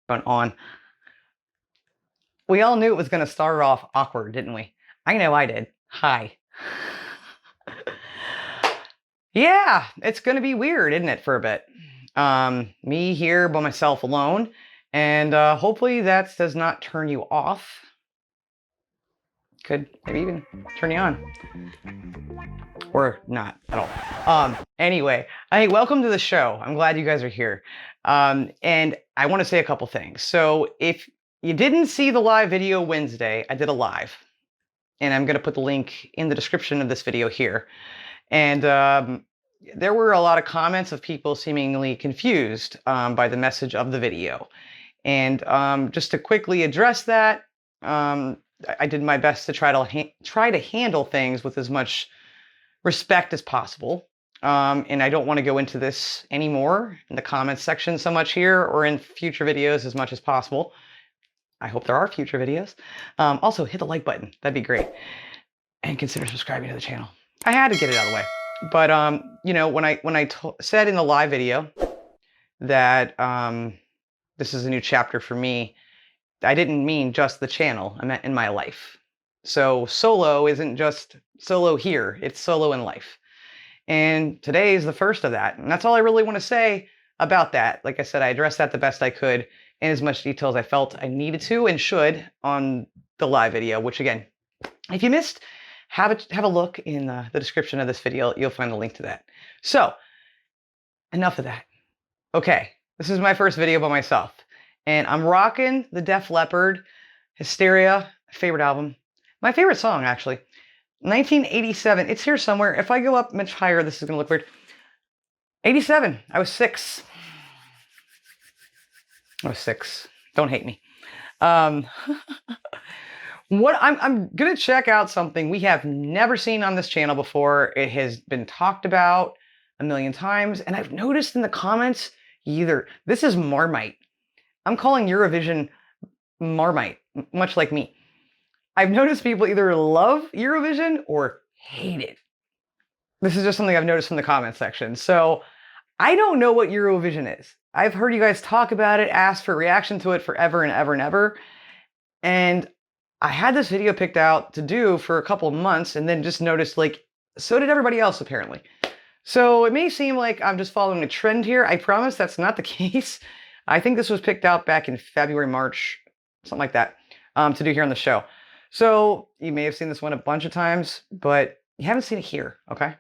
on. We all knew it was going to start off awkward, didn't we? I know I did. Hi. Yeah, it's going to be weird, isn't it, for a bit? Me here by myself alone, and hopefully that does not turn you off. Could maybe even turn you on. Or not at all. Anyway, welcome to the show. I'm glad you guys are here. And I want to say a couple things. So if you didn't see the live video Wednesday, I did a live. And I'm going to put the link in the description of this video here. And there were a lot of comments of people seemingly confused by the message of the video. And just to quickly address that, I did my best to try to handle things with as much respect as possible. And I don't want to go into this anymore in the comments section so much here or in future videos as much as possible. I hope there are future videos. Also, hit the like button. That'd be great. And consider subscribing to the channel. I had to get it out of the way. But, you know, when I said in the live video that this is a new chapter for me, I didn't mean just the channel. I meant in my life. So solo isn't just solo here. It's solo in life. And today is the first of that. And that's all I really want to say about that. Like I said, I addressed that the best I could in as much detail as I felt I needed to and should on the live video, which again, if you missed, have a look in the description of this video. You'll find the link to that. So enough of that. Okay, this is my first video by myself. And I'm rocking the Def Leppard Hysteria, favorite album. My favorite song, actually. 1987. It's here somewhere. If I go up much higher, this is going to look weird. 87. I was 6. I was 6. Don't hate me. What I'm going to check out something we have never seen on this channel before. It has been talked about a million times. And I've noticed in the comments, this is Marmite. I'm calling Eurovision Marmite, much like me. I've noticed people either love Eurovision or hate it. This is just something I've noticed from the comment section. So I don't know what Eurovision is. I've heard you guys talk about it, ask for a reaction to it forever and ever and ever. And I had this video picked out to do for a couple of months and then just noticed, like, so did everybody else apparently. So it may seem like I'm just following a trend here. I promise that's not the case. I think this was picked out back in February, March, something like that, to do here on the show. So you may have seen this one a bunch of times, but you haven't seen it here, okay?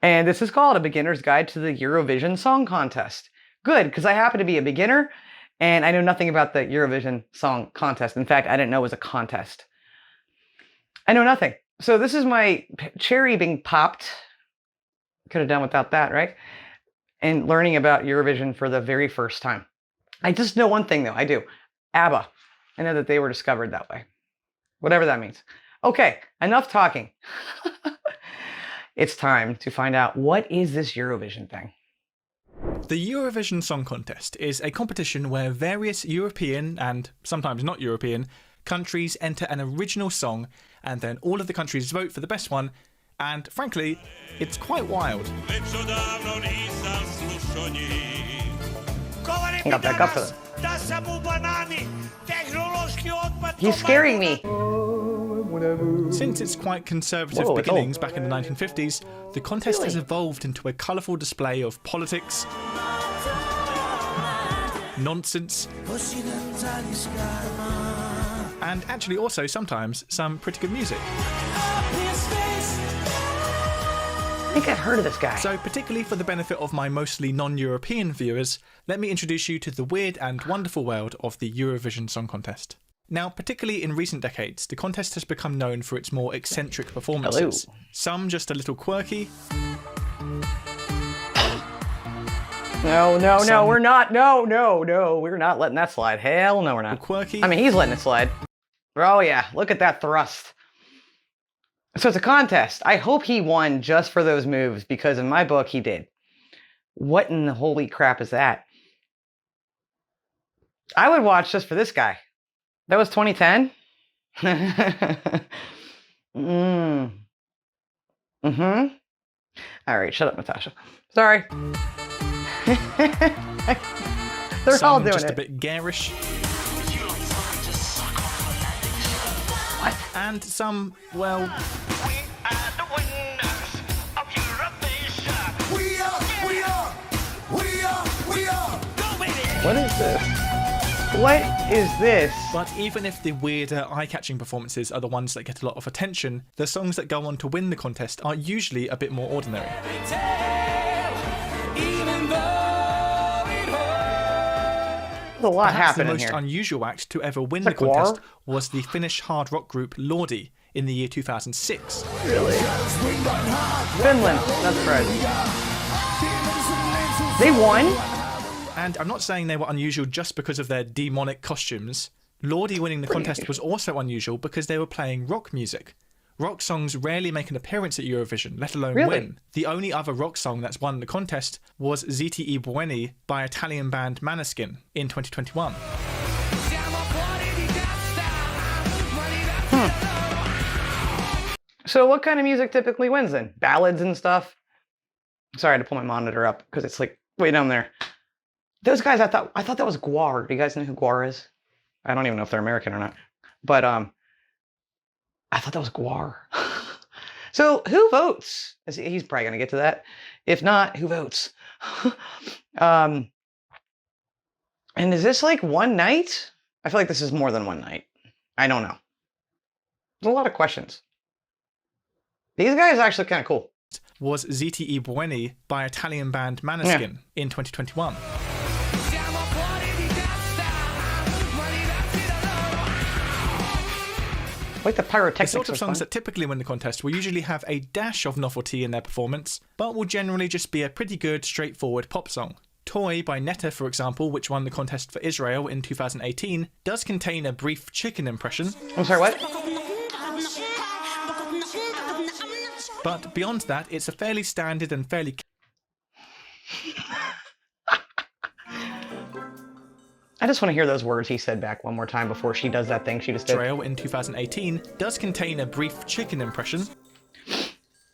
And this is called A Beginner's Guide to the Eurovision Song Contest. Good, because I happen to be a beginner, and I know nothing about the Eurovision Song Contest. In fact, I didn't know it was a contest. I know nothing. So this is my cherry being popped. Could have done without that, right? And learning about Eurovision for the very first time. I just know one thing, though. I do. ABBA. I know that they were discovered that way. Whatever that means. Okay, enough talking. It's time to find out, what is this Eurovision thing? The Eurovision Song Contest is a competition where various European, and sometimes not European, countries enter an original song, and then all of the countries vote for the best one, and frankly, it's quite wild. I got back up for them. He's scaring me. Since its quite conservative beginnings back in the 1950s, the contest has evolved into a colourful display of politics, nonsense, and actually also sometimes some pretty good music. I think I've heard of this guy. So particularly for the benefit of my mostly non-European viewers, let me introduce you to the weird and wonderful world of the Eurovision Song Contest. Now, particularly in recent decades, the contest has become known for its more eccentric performances. Hello. Some just a little quirky. No, we're not. No, we're not letting that slide. Hell no, we're not. Quirky. I mean, he's letting it slide. Oh yeah, look at that thrust. So it's a contest. I hope he won just for those moves, because in my book, he did. What in the holy crap is that? I would watch just for this guy. That was 2010? All right, shut up, Natasha. Sorry. They're all some doing just a it. bit garish. What? And some, well, What is this? What is this? but even if the weirder, eye-catching performances are the ones that get a lot of attention, the songs that go on to win the contest are usually a bit more ordinary. There's a lot Perhaps the happening most here. unusual act to ever win Is the that Gwar? contest was the Finnish hard rock group Lordi in the year 2006. Really? Finland. That's right. They won? And I'm not saying they were unusual just because of their demonic costumes. Lordi winning the contest was also unusual because they were playing rock music. Rock songs rarely make an appearance at Eurovision, let alone Really? win. The only other rock song that's won the contest was Ziti I Buoni by Italian band Maneskin in 2021. So what kind of music typically wins then? Ballads and stuff? Sorry, I had to pull my monitor up because it's like way down there. Those guys, I thought that was Gwar. Do you guys know who Gwar is? I don't even know if they're American or not. But I thought that was Gwar. So who votes? He's probably gonna get to that. If not, who votes? And is this like one night? I feel like this is more than one night. I don't know. There's a lot of questions. These guys are actually kind of cool. Was Ziti I Buoni by Italian band Maneskin in 2021. Like the The pyrotechnics. sort of was songs fun. that typically win the contest will usually have a dash of novelty in their performance, but will generally just be a pretty good, straightforward pop song. Toy by Netta, for example, which won the contest for Israel in 2018, does contain a brief chicken impression, I'm sorry, what? but beyond that, it's a fairly standard and fairly I just want to hear those words he said back one more time before she does that thing she just did. Israel in 2018 does contain a brief chicken impression,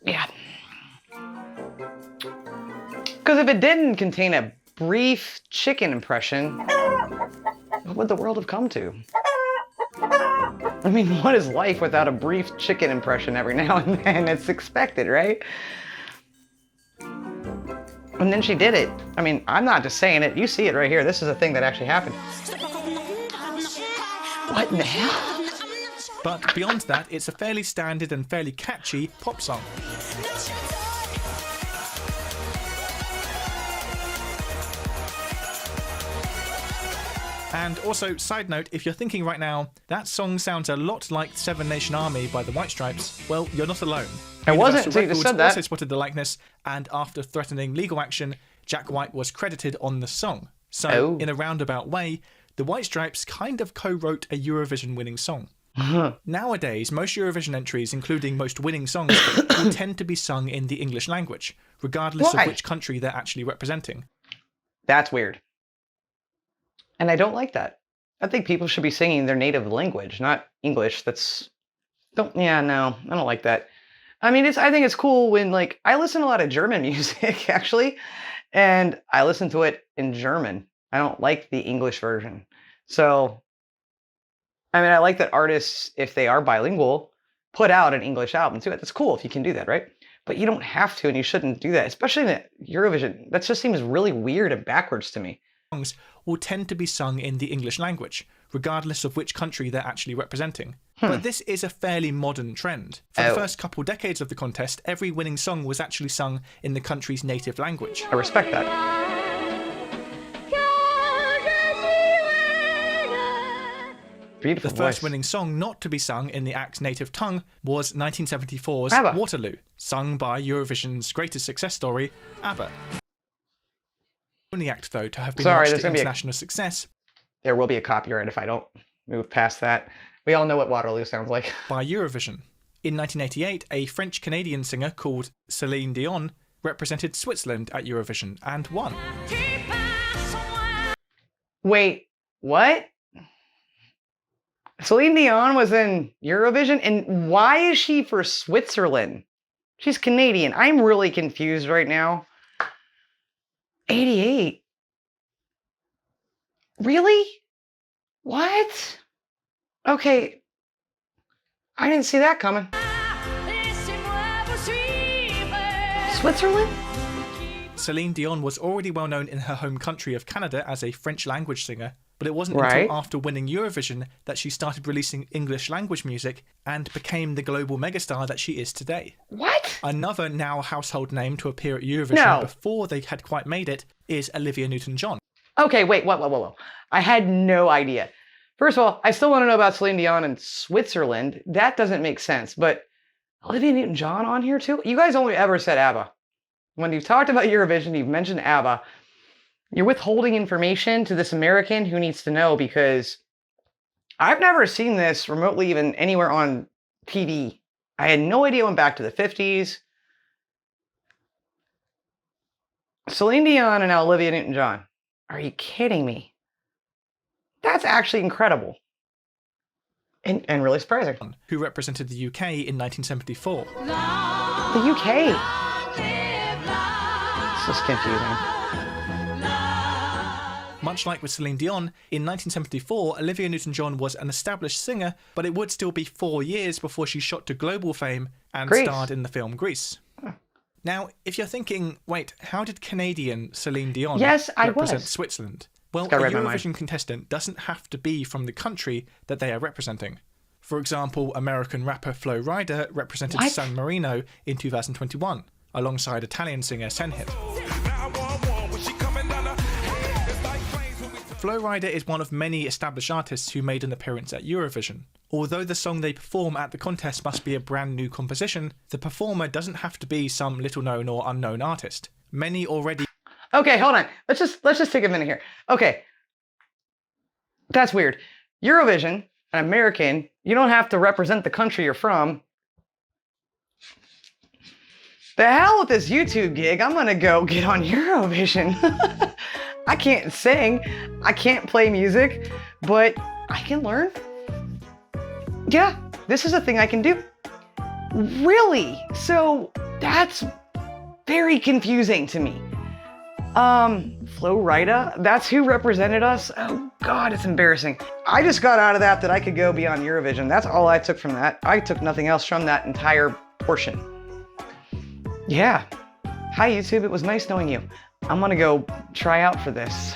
Yeah. Because if it didn't contain a brief chicken impression, what would the world have come to? I mean, what is life without a brief chicken impression every now and then? It's expected, right? And then she did it. I mean, I'm not just saying it. You see it right here. This is a thing that actually happened. What in the hell? but beyond that, it's a fairly standard and fairly catchy pop song. And also, side note, if you're thinking right now, that song sounds a lot like Seven Nation Army by the White Stripes, well, you're not alone. It wasn't Universal until you just Records said that. also spotted the likeness, and after threatening legal action, Jack White was credited on the song. So, Oh. in a roundabout way, the White Stripes kind of co-wrote a Eurovision-winning song. Nowadays, most Eurovision entries, including most winning songs, will tend to be sung in the English language, regardless Why? of which country they're actually representing. That's weird. And I don't like that. I think people should be singing their native language, not English. No, I don't like that. I mean, I think it's cool when, like, I listen to a lot of German music, actually, and I listen to it in German. I don't like the English version. So, I mean, I like that artists, if they are bilingual, put out an English album too. That's cool if you can do that, right? But you don't have to, and you shouldn't do that, especially in Eurovision. That just seems really weird and backwards to me. Songs will tend to be sung in the English language, regardless of which country they're actually representing. But this is a fairly modern trend. For the first couple decades of the contest, every winning song was actually sung in the country's native language. I respect that. Beautiful The first voice. winning song not to be sung in the act's native tongue was 1974's ABBA. Waterloo, sung by Eurovision's greatest success story, ABBA. Only act, though, to have been Sorry, launched there's to gonna be a- international success There will be a copyright if I don't move past that. We all know what Waterloo sounds like. by Eurovision. In 1988, a French-Canadian singer called Celine Dion represented Switzerland at Eurovision and won. Wait, what? Celine Dion was in Eurovision, and why is she for Switzerland? She's Canadian. I'm really confused right now. 88. Really? What? Okay. I didn't see that coming. Switzerland? Celine Dion was already well known in her home country of Canada as a French language singer, but it wasn't Right. until after winning Eurovision that she started releasing English language music and became the global megastar that she is today. What? Another now household name to appear at Eurovision No. before they had quite made it is Olivia Newton-John. Okay, wait, whoa. I had no idea. First of all, I still want to know about Celine Dion and Switzerland. That doesn't make sense, but Olivia Newton-John on here too? You guys only ever said ABBA. When you've talked about Eurovision, you've mentioned ABBA. You're withholding information to this American who needs to know, because I've never seen this remotely even anywhere on TV. I had no idea it went back to the 50s. Celine Dion and now Olivia Newton-John. Are you kidding me? That's actually incredible. And really surprising. Who represented the UK in 1974. The UK. This is confusing. Much like with Celine Dion, in 1974, Olivia Newton-John was an established singer, but it would still be 4 years before she shot to global fame and Greece. starred in the film Grease. Now, if you're thinking, wait, how did Canadian Celine Dion represent Switzerland? Well, a Eurovision contestant doesn't have to be from the country that they are representing. For example, American rapper Flo Rida represented San Marino in 2021, alongside Italian singer Senhit. Flo Rida is one of many established artists who made an appearance at Eurovision. Although the song they perform at the contest must be a brand new composition, the performer doesn't have to be some little known or unknown artist. Many already... Okay, hold on. Let's just take a minute here. Okay. That's weird. Eurovision, an American, you don't have to represent the country you're from. The hell with this YouTube gig. I'm gonna go get on Eurovision. I can't sing, I can't play music, but I can learn. Yeah, this is a thing I can do. Really? So that's very confusing to me. Flo Rida, that's who represented us? Oh God, it's embarrassing. I just got out of that I could go beyond Eurovision. That's all I took from that. I took nothing else from that entire portion. Yeah. Hi YouTube, it was nice knowing you. I'm gonna go try out for this.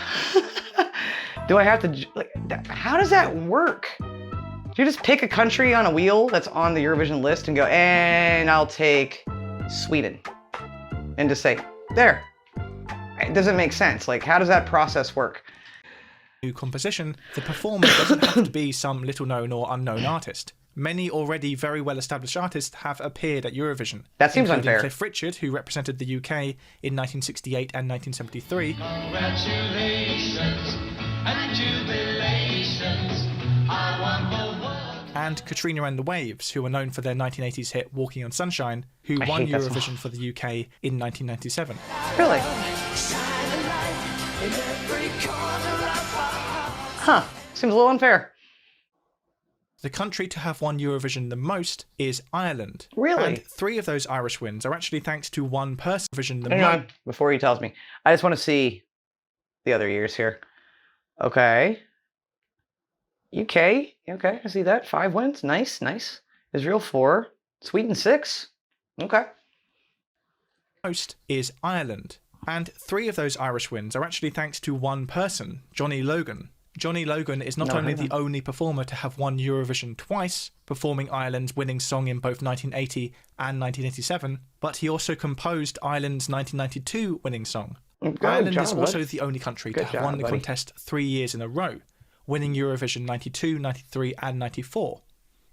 Do I have to, like, how does that work? Do you just pick a country on a wheel that's on the Eurovision list and go, and I'll take Sweden, and just say, there. It doesn't make sense. Like, how does that process work? New composition, the performer doesn't have to be some little known or unknown artist. Many already very well-established artists have appeared at Eurovision. That seems including unfair. Cliff Richard, who represented the UK in 1968 and 1973. Congratulations and jubilations. I won the world. And Katrina and the Waves, who were known for their 1980s hit Walking on Sunshine, who won Eurovision for the UK in 1997. Really? Huh. Seems a little unfair. The country to have won Eurovision the most is Ireland. Really? And 3 of those Irish wins are actually thanks to one person. Hang on, before he tells me. I just want to see the other years here. Okay. UK. Okay, I see that. 5 wins. Nice, nice. Israel 4. Sweden 6. Okay. Most is Ireland. And 3 of those Irish wins are actually thanks to one person, Johnny Logan. Johnny Logan is not only the only performer to have won Eurovision twice, performing Ireland's winning song in both 1980 and 1987, but he also composed Ireland's 1992 winning song. Ireland is also the only country to have won the contest 3 years in a row, winning Eurovision 92, 93 and 94.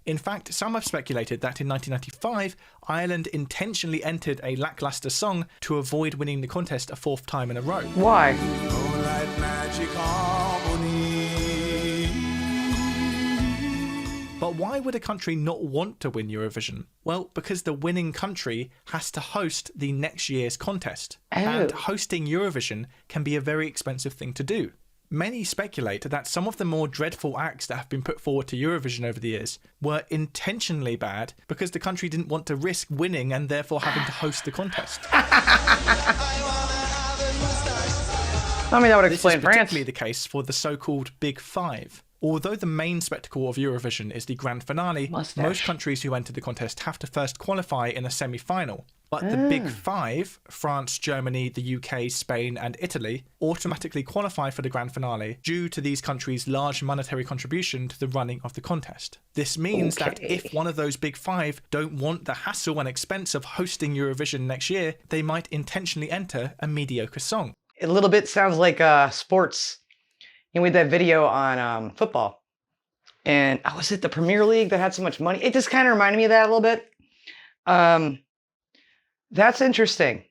In fact, some have speculated that in 1995, Ireland intentionally entered a lackluster song to avoid winning the contest a 4th time in a row. Why? But why would a country not want to win Eurovision? Well, because the winning country has to host the next year's contest. Oh. And hosting Eurovision can be a very expensive thing to do. Many speculate that some of the more dreadful acts that have been put forward to Eurovision over the years were intentionally bad because the country didn't want to risk winning and therefore having to host the contest. I mean, that would This is explain France. particularly the case for the so-called Big Five. Although the main spectacle of Eurovision is the grand finale, Mustache. most countries who enter the contest have to first qualify in a semi-final. But the Big Five, France, Germany, the UK, Spain and Italy, automatically qualify for the grand finale due to these countries' large monetary contribution to the running of the contest. This means that if one of those Big Five don't want the hassle and expense of hosting Eurovision next year, they might intentionally enter a mediocre song. A little bit sounds like sports. You know, we had that video on football. And was it the Premier League that had so much money? It just kind of reminded me of that a little bit. That's interesting.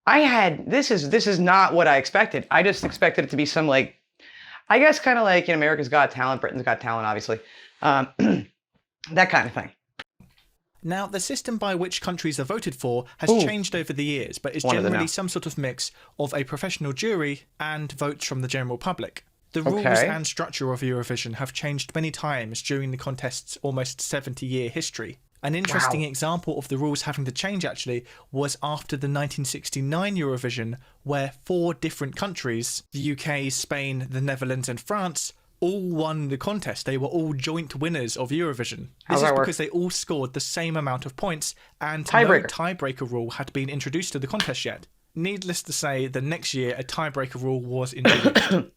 This is not what I expected. I just expected it to be some like, I guess kind of like, America's Got Talent, Britain's Got Talent, obviously. That kind of thing. Now, the system by which countries are voted for has changed over the years, but is Wanted to know. generally some sort of mix of a professional jury and votes from the general public. The rules and structure of Eurovision have changed many times during the contest's almost 70-year history. An interesting example of the rules having to change, actually, was after the 1969 Eurovision, where 4 different countries, the UK, Spain, the Netherlands and France, all won the contest. They were all joint winners of Eurovision. This is because they all scored the same amount of points, and no tiebreaker rule had been introduced to the contest yet. Needless to say, the next year a tiebreaker rule was introduced.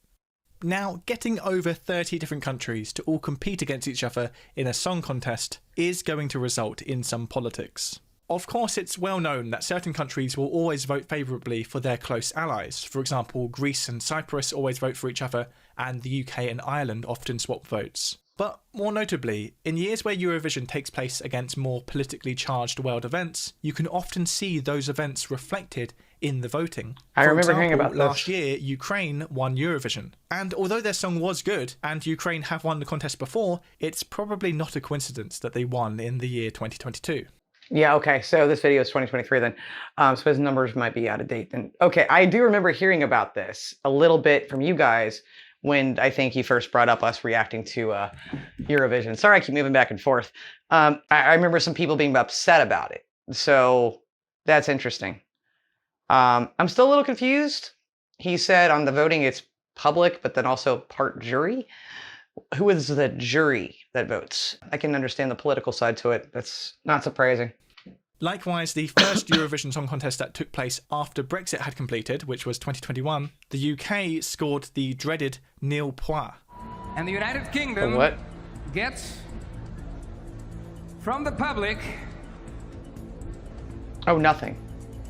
Now, getting over 30 different countries to all compete against each other in a song contest is going to result in some politics. Of course, it's well known that certain countries will always vote favourably for their close allies. For example, Greece and Cyprus always vote for each other, and the UK and Ireland often swap votes. But more notably, in years where Eurovision takes place against more politically charged world events, you can often see those events reflected in the voting. I remember hearing about this. Last year, Ukraine won Eurovision. And although their song was good, and Ukraine have won the contest before, it's probably not a coincidence that they won in the year 2022. Yeah, okay, so this video is 2023 then. So his numbers might be out of date then. Okay, I do remember hearing about this a little bit from you guys when I think you first brought up us reacting to Eurovision. Sorry, I keep moving back and forth. I remember some people being upset about it. So that's interesting. I'm still a little confused. He said on the voting it's public, but then also part jury. Who is the jury that votes? I can understand the political side to it. That's not surprising. Likewise, the first Eurovision Song Contest that took place after Brexit had completed, which was 2021, the UK scored the dreaded nil points. And the United Kingdom gets from the public... Oh, nothing.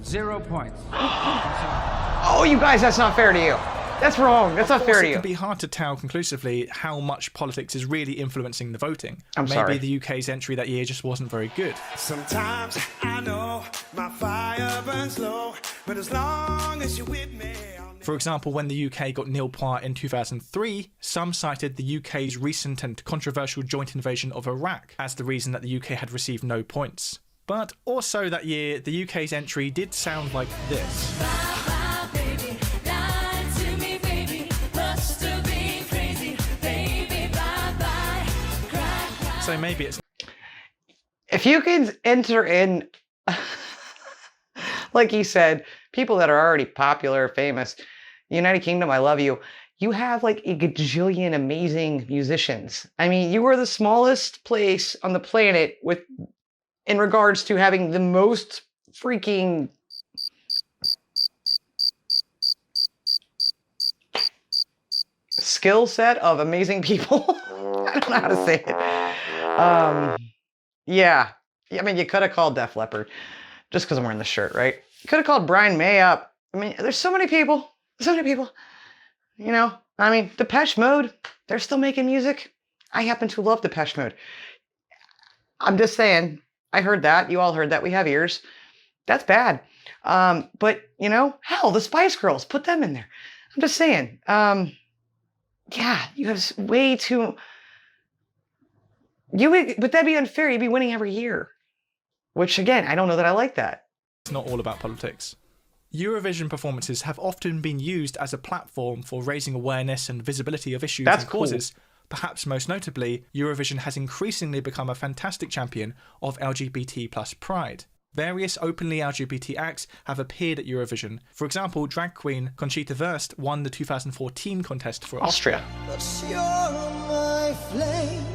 0 points. Oh, you guys, that's not fair to you. That's wrong. That's not fair to you. It can be hard to tell conclusively how much politics is really influencing the voting. Sorry. Maybe the UK's entry that year just wasn't very good. Sometimes I know my fire burns low, but as long as you're with me... For example, when the UK got nil points in 2003, some cited the UK's recent and controversial joint invasion of Iraq as the reason that the UK had received no points. But also that year, the UK's entry did sound like this. So maybe it's... If you can enter in, like he said, people that are already popular, famous, United Kingdom, I love you. You have like a gajillion amazing musicians. I mean, you are the smallest place on the planet in regards to having the most freaking skill set of amazing people. I don't know how to say it. Yeah. I mean, you could have called Def Leppard just because I'm wearing the shirt, right? You could have called Brian May up. I mean, there's so many people. So many people. You know, I mean, Depeche Mode, they're still making music. I happen to love Depeche Mode. I'm just saying, I heard that. You all heard that. We have ears. That's bad. But, you know, hell, the Spice Girls, put them in there. I'm just saying. Yeah, you have way too... But that'd be unfair. You'd be winning every year. Which, again, I don't know that I like that. It's not all about politics. Eurovision performances have often been used as a platform for raising awareness and visibility of issues and causes. Perhaps most notably, Eurovision has increasingly become a fantastic champion of LGBT+ pride. Various openly LGBT acts have appeared at Eurovision. For example, drag queen Conchita Wurst won the 2014 contest for Austria. But you're my flame.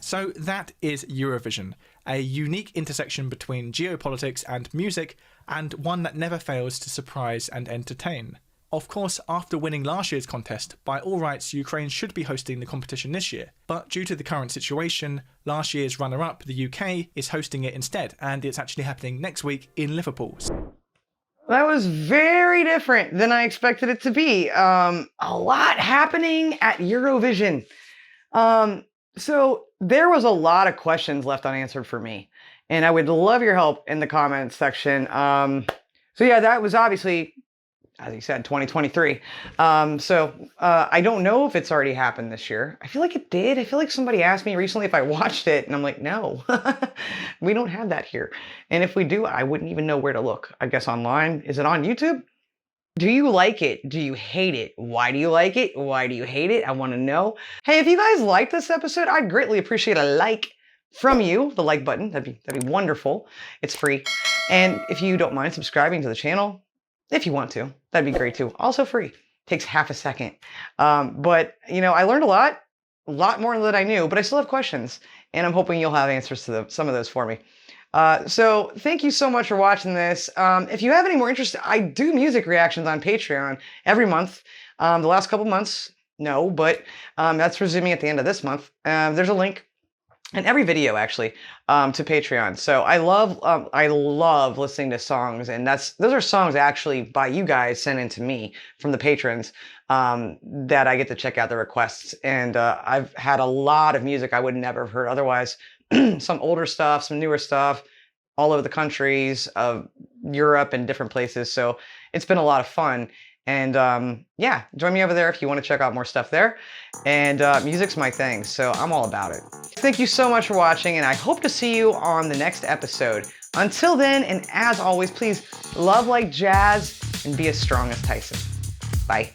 So that is Eurovision, a unique intersection between geopolitics and music, and one that never fails to surprise and entertain. Of course, after winning last year's contest, by all rights Ukraine should be hosting the competition this year, but due to the current situation, last year's runner-up, the UK, is hosting it instead, and it's actually happening next week in Liverpool. That was very different than I expected it to be. A lot happening at Eurovision. So there was a lot of questions left unanswered for me, and I would love your help in the comments section. So yeah, that was obviously, as you said, 2023. I don't know if it's already happened this year. I feel like it did. I feel like somebody asked me recently if I watched it, and I'm like, no, we don't have that here. And if we do, I wouldn't even know where to look. I guess online. Is it on YouTube? Do you like it? Do you hate it? Why do you like it? Why do you hate it? I want to know. Hey, if you guys like this episode, I'd greatly appreciate a like from you, the like button. That'd be wonderful. It's free. And if you don't mind subscribing to the channel, if you want to, that'd be great too. Also free. Takes half a second. But, you know, I learned a lot more than I knew, but I still have questions. And I'm hoping you'll have answers to some of those for me. So thank you so much for watching this. If you have any more interest, I do music reactions on Patreon every month. The last couple months, no, but that's resuming at the end of this month. There's a link in every video actually to Patreon. So I love listening to songs, and those are songs actually by you guys sent in to me from the patrons that I get to check out the requests. And I've had a lot of music I would never have heard otherwise. Some older stuff, some newer stuff, all over the countries of Europe and different places. So it's been a lot of fun. And yeah, join me over there if you want to check out more stuff there. And music's my thing, so I'm all about it. Thank you so much for watching, and I hope to see you on the next episode. Until then, and as always, please love like jazz and be as strong as Tyson. Bye.